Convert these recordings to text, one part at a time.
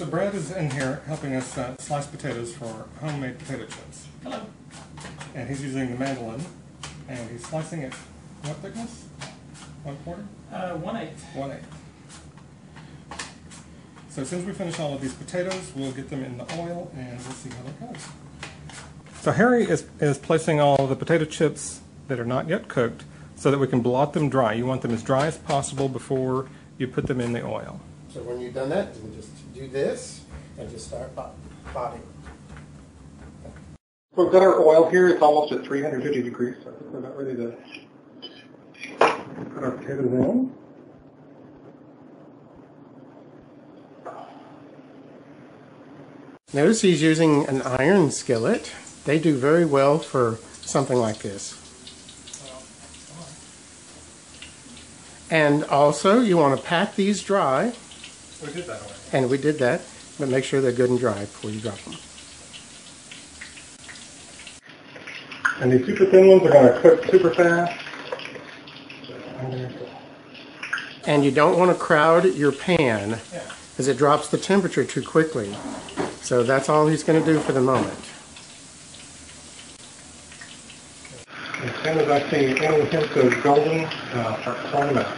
So Brad is in here helping us slice potatoes for homemade potato chips. Hello. And he's using the mandolin, and he's slicing it, what thickness? 1/4? 1/8. 1/8. So as soon as we finish all of these potatoes, we'll get them in the oil, and we'll see how that goes. So Harry is placing all the potato chips that are not yet cooked so that we can blot them dry. You want them as dry as possible before you put them in the oil. So when you've done that, you just do this and just start blotting. We've got our oil here. It's almost at 350 degrees, so I think we're about ready to put our potatoes in. Notice he's using an iron skillet. They do very well for something like this. And also, you want to pat these dry. We did that already. And we did that, but make sure they're good and dry before you drop them. And these super thin ones are going to cook super fast. And you don't want to crowd your pan because it drops the temperature too quickly. So that's all he's going to do for the moment. As soon as I see any hint of golden, start throwing them out.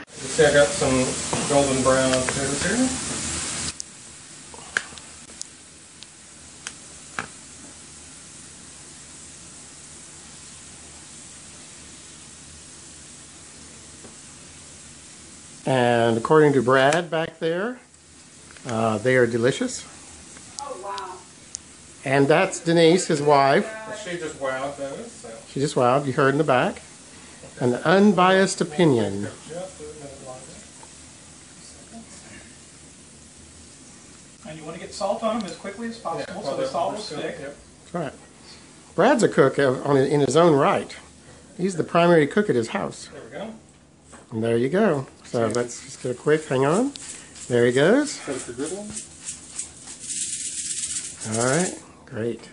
You see I got some golden brown potatoes here. And according to Brad back there, they are delicious. Oh, wow. And that's Denise, his wife. She just wowed those. So. She just wowed, you heard in the back. An unbiased opinion. And you want to get salt on them as quickly as possible so the salt will stick. That's right. Brad's a cook in his own right. He's the primary cook at his house. There we go. And there you go. So let's just get a quick, hang on. There he goes. Set up the griddle. All right, great.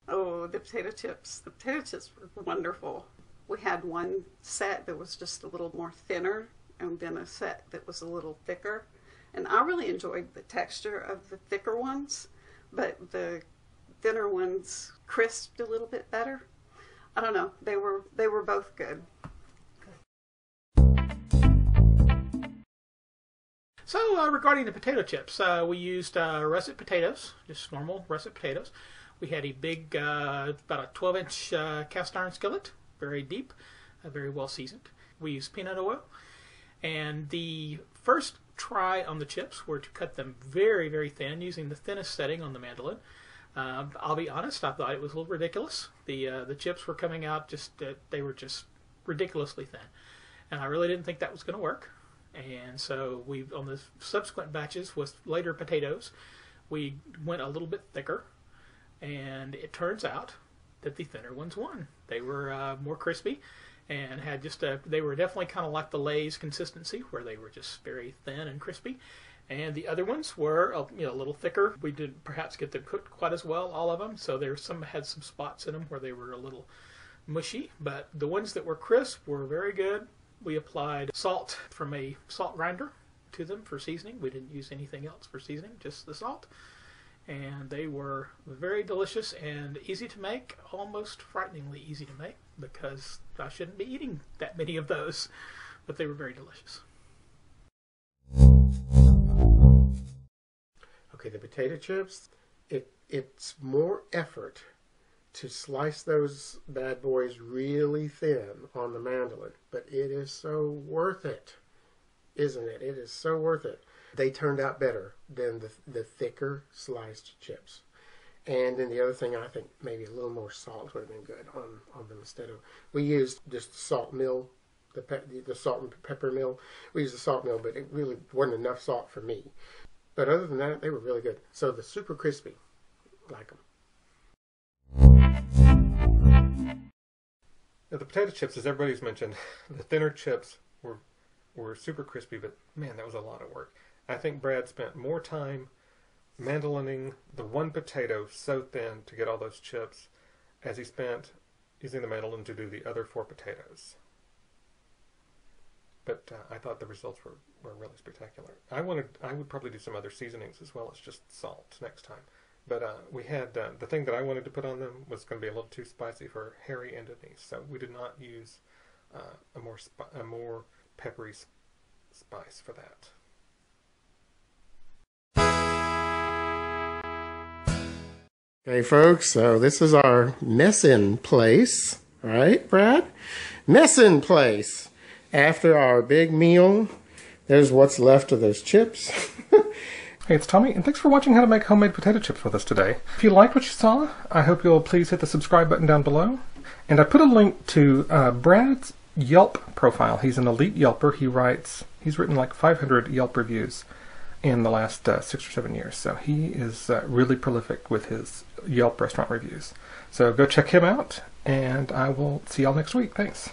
Oh, the potato chips. The potato chips were wonderful. We had one set that was just a little more thinner and then a set that was a little thicker. And I really enjoyed the texture of the thicker ones, but the thinner ones crisped a little bit better. I don't know. They were both good. So regarding the potato chips, we used russet potatoes, just normal russet potatoes. We had a big, about a 12-inch cast iron skillet, very deep, very well seasoned. We used peanut oil. And the first try on the chips were to cut them very, very thin using the thinnest setting on the mandolin. I'll be honest, I thought it was a little ridiculous. The chips were coming out they were just ridiculously thin. And I really didn't think that was going to work. And so on the subsequent batches with later potatoes, we went a little bit thicker. And it turns out that the thinner ones won. They were more crispy and had they were definitely kind of like the Lay's consistency, where they were just very thin and crispy. And the other ones were a little thicker. We didn't perhaps get them cooked quite as well, all of them. So had some spots in them where they were a little mushy. But the ones that were crisp were very good. We applied salt from a salt grinder to them for seasoning. We didn't use anything else for seasoning, just the salt. And they were very delicious and easy to make, almost frighteningly easy to make, because I shouldn't be eating that many of those. But they were very delicious. Okay, the potato chips, it's more effort to slice those bad boys really thin on the mandolin, but it is so worth it, isn't it? It is so worth it. They turned out better than the thicker sliced chips. And then the other thing, I think maybe a little more salt would have been good on them instead of, we used just the salt mill, the salt and pepper mill. We used the salt mill, but it really wasn't enough salt for me. But other than that, they were really good. So the super crispy, like them. Now, the potato chips, as everybody's mentioned, the thinner chips were super crispy, but man, that was a lot of work. I think Brad spent more time mandolining the one potato so thin to get all those chips as he spent using the mandolin to do the other 4 potatoes. but I thought the results were really spectacular. I would probably do some other seasonings as well as just salt next time. But we had the thing that I wanted to put on them was going to be a little too spicy for Harry and Denise, so we did not use a more peppery spice for that. Okay, folks, so this is our mess-in place, right, Brad? Mess-in place. After our big meal, there's what's left of those chips. Hey, it's Tommy, and thanks for watching how to make homemade potato chips with us today. If you liked what you saw, I hope you'll please hit the subscribe button down below. And I put a link to Brad's Yelp profile. He's an elite Yelper. He's written like 500 Yelp reviews in the last 6 or 7 years. So he is really prolific with his Yelp restaurant reviews. So go check him out, and I will see y'all next week. Thanks.